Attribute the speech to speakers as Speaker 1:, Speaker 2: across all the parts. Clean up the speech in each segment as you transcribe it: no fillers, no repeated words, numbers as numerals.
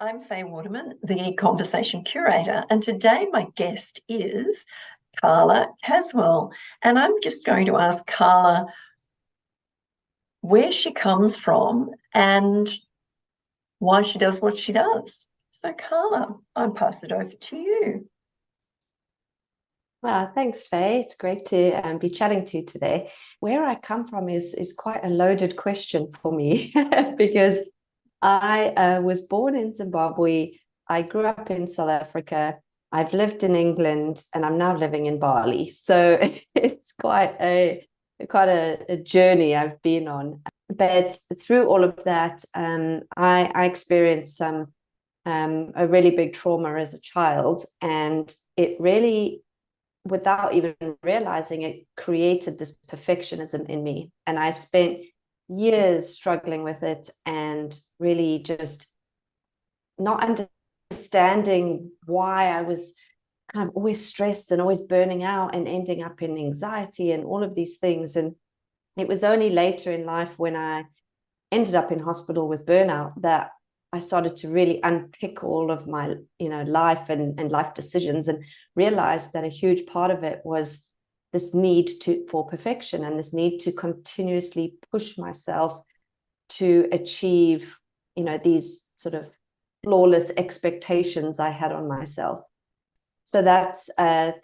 Speaker 1: I'm Faye Waterman, the Conversation Curator, and today my guest is Carla Caswell. And I'm just going to ask Carla where she comes from and why she does what she does. So, Carla, I'll pass it over to you.
Speaker 2: Well, thanks, Faye. It's great to be chatting to you today. Where I come from is quite a loaded question for me because I was born in Zimbabwe. I grew up in South Africa. I've lived in England, and I'm now living in Bali. So it's quite a journey I've been on. But through all of that, I experienced a really big trauma as a child, and it really, without even realizing it, created this perfectionism in me. And I spent years struggling with it and really just not understanding why I was kind of always stressed and always burning out and ending up in anxiety and all of these things. And it was only later in life, when I ended up in hospital with burnout, that I started to really unpick all of my, life and life decisions, and realized that a huge part of it was this need for perfection, and this need to continuously push myself to achieve, these sort of flawless expectations I had on myself. So that's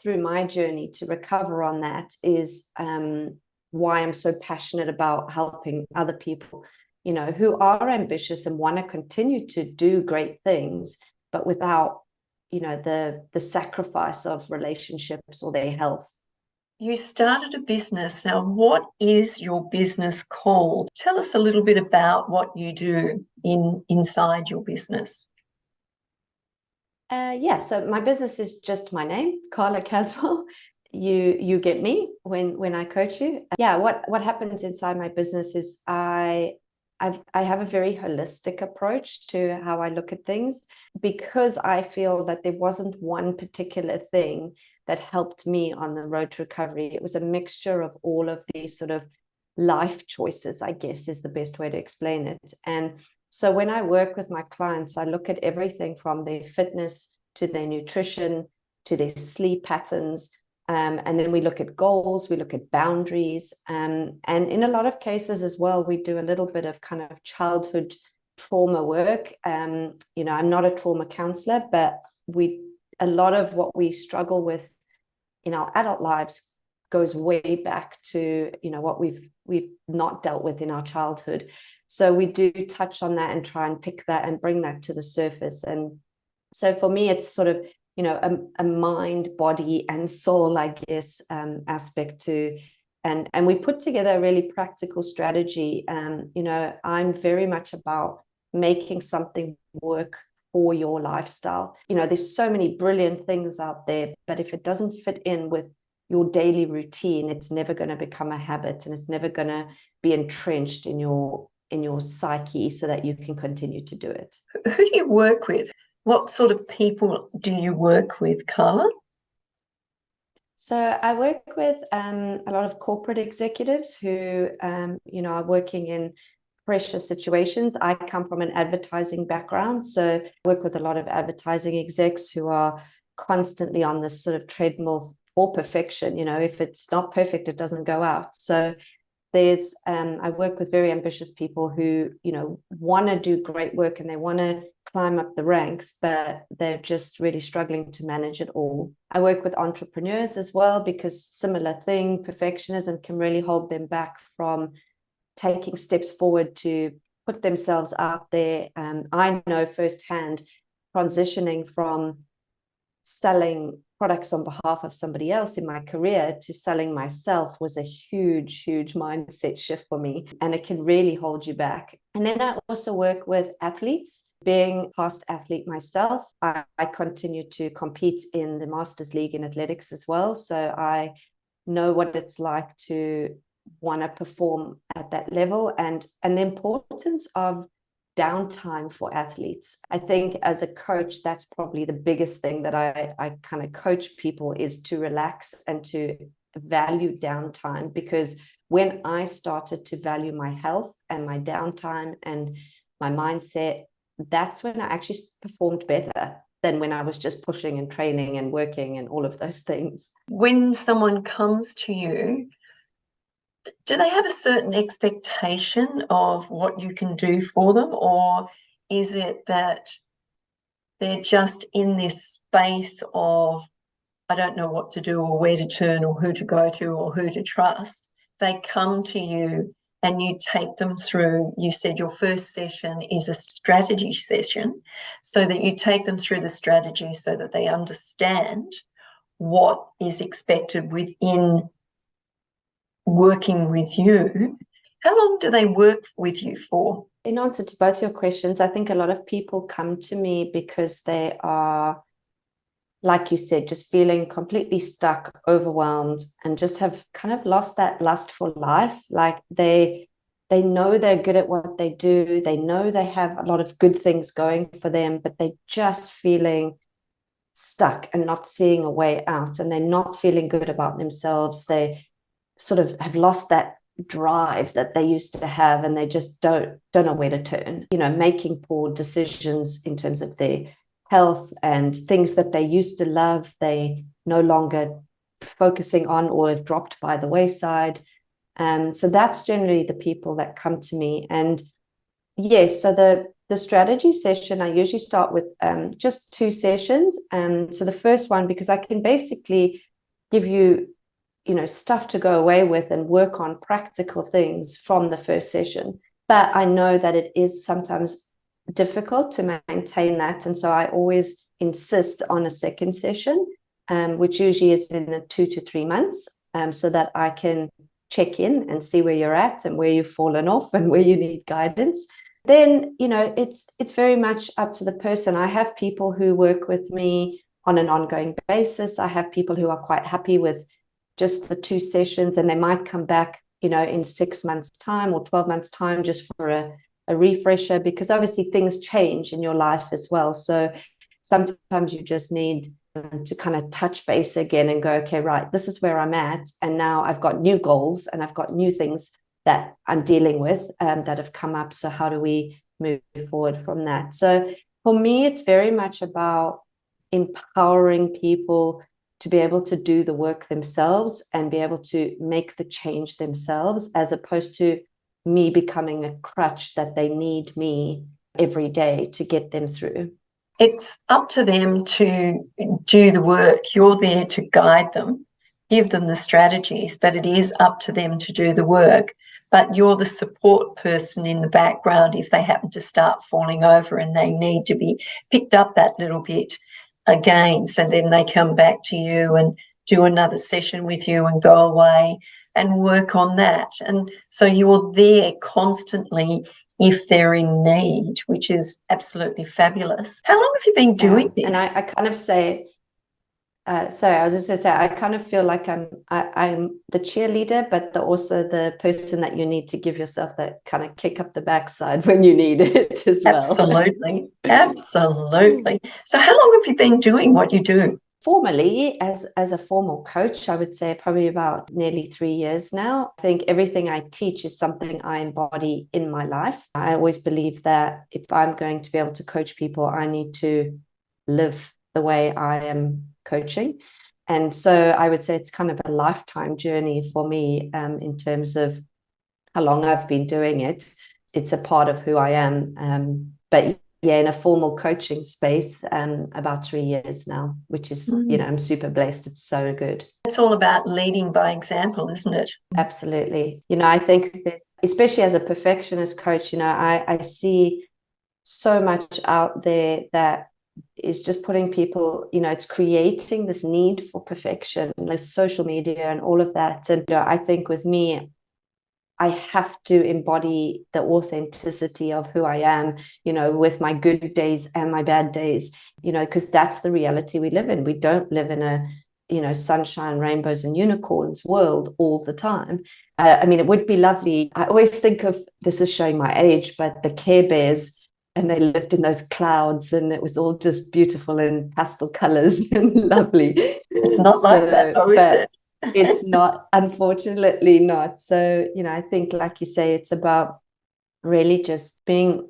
Speaker 2: through my journey to recover on that is why I'm so passionate about helping other people, who are ambitious and want to continue to do great things, but without, the sacrifice of relationships or their health.
Speaker 1: You started a business. Now, what is your business called? Tell us a little bit about what you do inside your business.
Speaker 2: So my business is just my name, Carla Caswell. You get me when I coach you. What happens inside my business is I have a very holistic approach to how I look at things, because I feel that there wasn't one particular thing that helped me on the road to recovery. It was a mixture of all of these sort of life choices, I guess, is the best way to explain it. And so when I work with my clients, I look at everything from their fitness to their nutrition to their sleep patterns. And then we look at goals, we look at boundaries. And in a lot of cases as well, we do a little bit of kind of childhood trauma work. I'm not a trauma counselor, but a lot of what we struggle with in our adult lives goes way back to, what we've not dealt with in our childhood. So we do touch on that and try and pick that and bring that to the surface. And so for me, it's sort of, a mind, body, and soul, I guess, aspect to, and we put together a really practical strategy. I'm very much about making something work for your lifestyle. There's so many brilliant things out there, but if it doesn't fit in with your daily routine, it's never going to become a habit, and it's never going to be entrenched in your psyche so that you can continue to do it.
Speaker 1: Who do you work with? What sort of people do you work with, Carla?
Speaker 2: So I work with a lot of corporate executives who, are working in pressure situations. I come from an advertising background, so I work with a lot of advertising execs who are constantly on this sort of treadmill for perfection. If it's not perfect, it doesn't go out. So I work with very ambitious people who, want to do great work and they want to climb up the ranks, but they're just really struggling to manage it all. I work with entrepreneurs as well, because similar thing, perfectionism can really hold them back from taking steps forward to put themselves out there. I know firsthand, transitioning from selling products on behalf of somebody else in my career to selling myself was a huge mindset shift for me, and it can really hold you back. And then I also work with athletes. Being a past athlete myself, I continue to compete in the Masters League in athletics as well, so I know what it's like to want to perform at that level, and the importance of downtime for athletes. I think as a coach, that's probably the biggest thing that I kind of coach people, is to relax and to value downtime. Because when I started to value my health and my downtime and my mindset, that's when I actually performed better than when I was just pushing and training and working and all of those things.
Speaker 1: When someone comes to you, do they have a certain expectation of what you can do for them, or is it that they're just in this space of, I don't know what to do or where to turn or who to go to or who to trust? They come to you and you take them through, you said your first session is a strategy session, so that you take them through the strategy so that they understand what is expected within working with you. How long do they work with you for?
Speaker 2: In answer to both your questions, I think a lot of people come to me because they are, like you said, just feeling completely stuck, overwhelmed, and just have kind of lost that lust for life. Like they know they're good at what they do. They know they have a lot of good things going for them, but they're just feeling stuck and not seeing a way out, and they're not feeling good about themselves. They sort of have lost that drive that they used to have, and they just don't know where to turn, making poor decisions in terms of their health and things that they used to love, they no longer focusing on or have dropped by the wayside. So that's generally the people that come to me. And yes, so the strategy session, I usually start with just 2 sessions. So the first one, because I can basically give you, stuff to go away with and work on practical things from the first session. But I know that it is sometimes difficult to maintain that. And so I always insist on a second session, which usually is in the 2 to 3 months, so that I can check in and see where you're at and where you've fallen off and where you need guidance. Then, it's very much up to the person. I have people who work with me on an ongoing basis. I have people who are quite happy with just the 2 sessions, and they might come back, in 6 months' time or 12 months' time, just for a refresher, because obviously things change in your life as well. So sometimes you just need to kind of touch base again and go, okay, right, this is where I'm at. And now I've got new goals and I've got new things that I'm dealing with that have come up. So how do we move forward from that? So for me, it's very much about empowering people to be able to do the work themselves and be able to make the change themselves, as opposed to me becoming a crutch that they need me every day to get them through.
Speaker 1: It's up to them to do the work. You're there to guide them, give them the strategies, but it is up to them to do the work. But you're the support person in the background if they happen to start falling over and they need to be picked up that little bit again. So then they come back to you and do another session with you and go away and work on that. And so you're there constantly if they're in need, which is absolutely fabulous. How long have you been doing this?
Speaker 2: And I kind of say, sorry, I was just going to say, I kind of feel like I'm the cheerleader, but also the person that you need to give yourself that kind of kick up the backside when you need it as well.
Speaker 1: Absolutely. Absolutely. So how long have you been doing what you do?
Speaker 2: Formally, as a formal coach, I would say probably about nearly 3 years now. I think everything I teach is something I embody in my life. I always believe that if I'm going to be able to coach people, I need to live the way I am coaching. And so I would say it's kind of a lifetime journey for me, in terms of how long I've been doing it. It's a part of who I am. But yeah, in a formal coaching space, about 3 years now, which is, I'm super blessed. It's so good.
Speaker 1: It's all about leading by example, isn't it?
Speaker 2: Absolutely. I think this, especially as a perfectionist coach, I see so much out there that is just putting people, it's creating this need for perfection, like social media and all of that. And I think with me, I have to embody the authenticity of who I am, with my good days and my bad days, because that's the reality we live in. We don't live in a, sunshine, rainbows and unicorns world all the time. I mean, it would be lovely. I always think of, this is showing my age, but the Care Bears, and they lived in those clouds and it was all just beautiful in pastel colors and lovely.
Speaker 1: It's not like that, though, is it?
Speaker 2: It's not, unfortunately not. So, I think, like you say, it's about really just being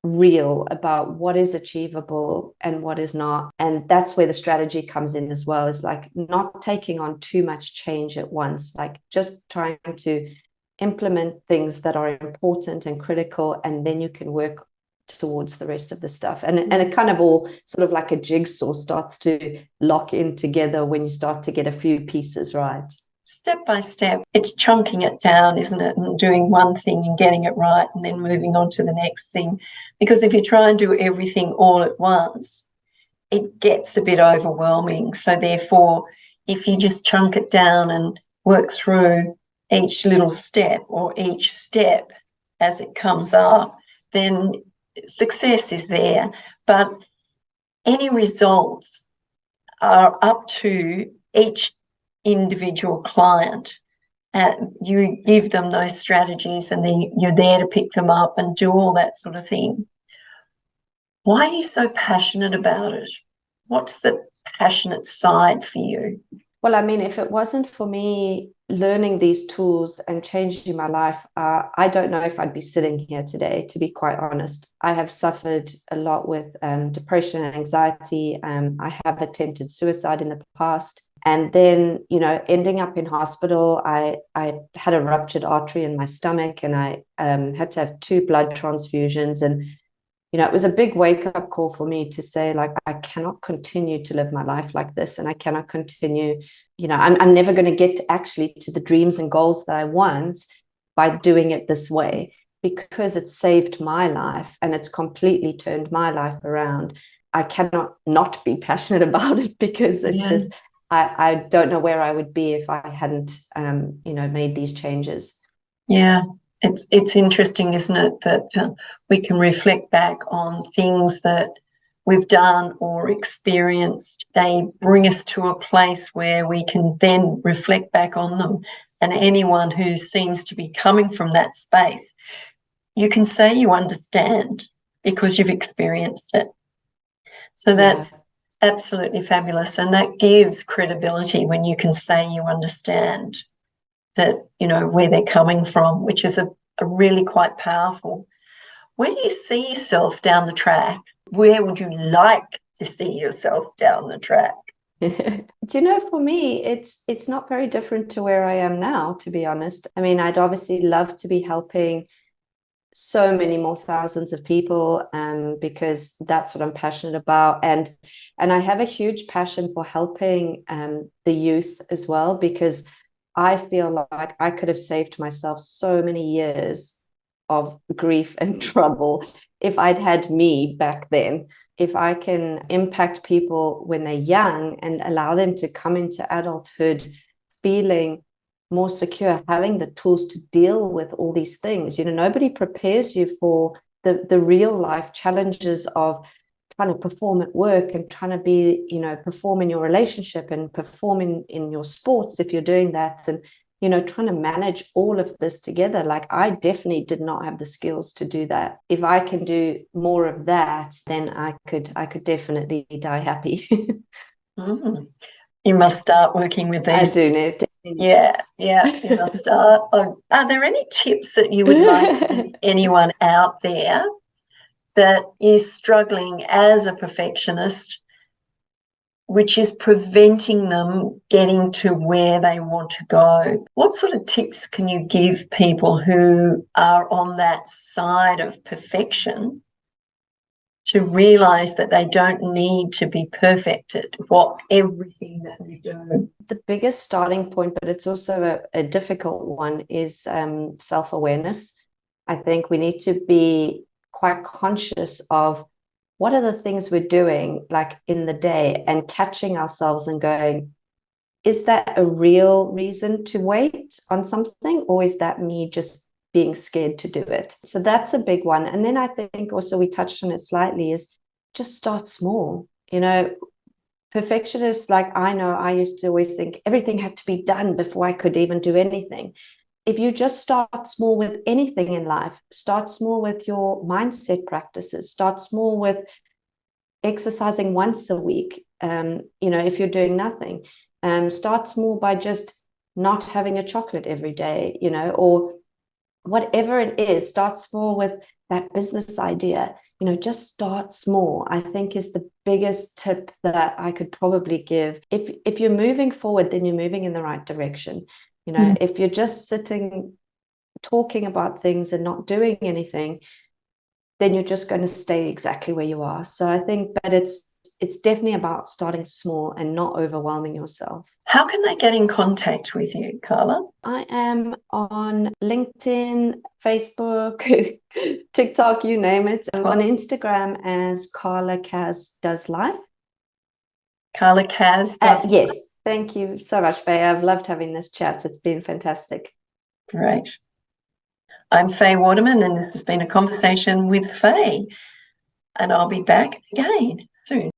Speaker 2: real about what is achievable and what is not. And that's where the strategy comes in as well. It's like not taking on too much change at once, like just trying to implement things that are important and critical, and then you can work towards the rest of the stuff. And it kind of all sort of like a jigsaw starts to lock in together when you start to get a few pieces right.
Speaker 1: Step by step, it's chunking it down, isn't it? And doing one thing and getting it right and then moving on to the next thing. Because if you try and do everything all at once, it gets a bit overwhelming. So therefore, if you just chunk it down and work through each little step or each step as it comes up, then success is there. But any results are up to each individual client. You give them those strategies and then you're there to pick them up and do all that sort of thing. Why are you so passionate about it? What's the passionate side for you?
Speaker 2: Well, I mean, if it wasn't for me learning these tools and changing my life, I don't know if I'd be sitting here today, to be quite honest. I have suffered a lot with depression and anxiety. I have attempted suicide in the past. And then, ending up in hospital, I had a ruptured artery in my stomach, and I had to have 2 blood transfusions. And it was a big wake-up call for me to say, like, I cannot continue to live my life like this, and I cannot continue, I'm never going to get actually to the dreams and goals that I want by doing it this way, because it saved my life and it's completely turned my life around. I cannot not be passionate about it, because it's just, I don't know where I would be if I hadn't, made these changes.
Speaker 1: Yeah. It's interesting, isn't it, that we can reflect back on things that we've done or experienced. They bring us to a place where we can then reflect back on them. And anyone who seems to be coming from that space, you can say you understand because you've experienced it. So that's absolutely fabulous. And that gives credibility when you can say you understand that, where they're coming from, which is a really quite powerful. Where do you see yourself down the track? Where would you like to see yourself down the track?
Speaker 2: Do for me, it's not very different to where I am now, to be honest. I mean, I'd obviously love to be helping so many more thousands of people, because that's what I'm passionate about. And I have a huge passion for helping the youth as well, because I feel like I could have saved myself so many years of grief and trouble if I'd had me back then. If I can impact people when they're young and allow them to come into adulthood feeling more secure, having the tools to deal with all these things. Nobody prepares you for the real life challenges of trying to perform at work and trying to be, perform in your relationship and perform in your sports if you're doing that, and, trying to manage all of this together. Like, I definitely did not have the skills to do that. If I can do more of that, then I could definitely die happy.
Speaker 1: You must start working with these.
Speaker 2: I do know.
Speaker 1: Yeah, you must start. Are there any tips that you would like to give anyone out there that is struggling as a perfectionist, which is preventing them getting to where they want to go? What sort of tips can you give people who are on that side of perfection to realise that they don't need to be perfect at everything that they do?
Speaker 2: The biggest starting point, but it's also a difficult one, is self-awareness. I think we need to be quite conscious of what are the things we're doing, like, in the day, and catching ourselves and going, is that a real reason to wait on something, or is that me just being scared to do it? So that's a big one. And then I think also, we touched on it slightly, is just start small. Perfectionists, like, I know I used to always think everything had to be done before I could even do anything. If you just start small with anything in life, start small with your mindset practices, start small with exercising once a week, if you're doing nothing, start small by just not having a chocolate every day, or whatever it is. Start small with that business idea. just start small, I think, is the biggest tip that I could probably give. If you're moving forward, then you're moving in the right direction. If you're just sitting talking about things and not doing anything, then you're just going to stay exactly where you are. So I think that it's definitely about starting small and not overwhelming yourself.
Speaker 1: How can they get in contact with you, Carla?
Speaker 2: I am on LinkedIn, Facebook, TikTok, you name it. I'm on Instagram as Carla Cas Does Life.
Speaker 1: Carla Cas does.
Speaker 2: Yes, thank you so much, Faye. I've loved having this chat. It's been fantastic.
Speaker 1: Great. I'm Faye Waterman, and this has been a conversation with Faye, and I'll be back again soon.